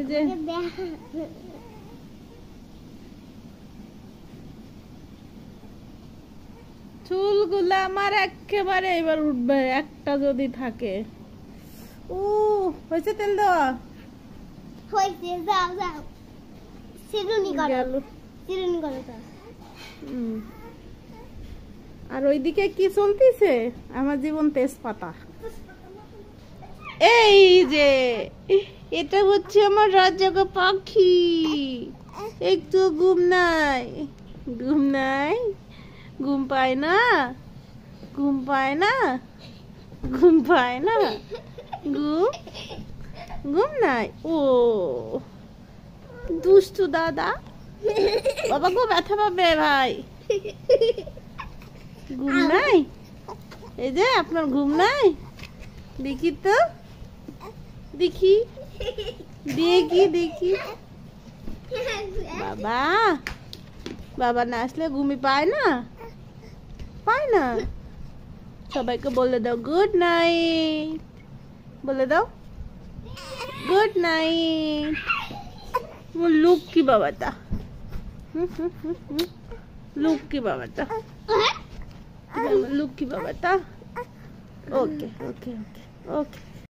এই যে চুলগুলো আমার একেবারে এবার উঠবে একটা যদি থাকে। ও হয়েছে তেল দেওয়া হয়েছে, যাও যাও চিরুনি করো, চিরুনি করো তো। আর ওইদিকে কি চলতেছে? আমার জীবন তেজপাতা। এই যে এটা হচ্ছে আমার রাজজাগা পাখি, একটু ঘুম নাই, ঘুম নাই, ঘুম পায় না, ঘুম পায় না, ঘুম পায় না, ঘুম ঘুম নাই। ও দুষ্টু দাদা, বাবা গো ব্যথা পাবে ভাই। ঘুম নাই, এই যে আপনার ঘুম নাই, দেখি তো, দেখি দেখি দেখি। বাবা বাবা না আসলে ঘুমি পায় না, পায় না। সবাইকে বলে দাও গুড নাইট, বলে দাও গুড নাইট। লক্ষ্মী বাবাটা, লক্ষ্মী বাবাটা, লক্ষ্মী বাবাটা। ওকে ওকে ওকে ওকে।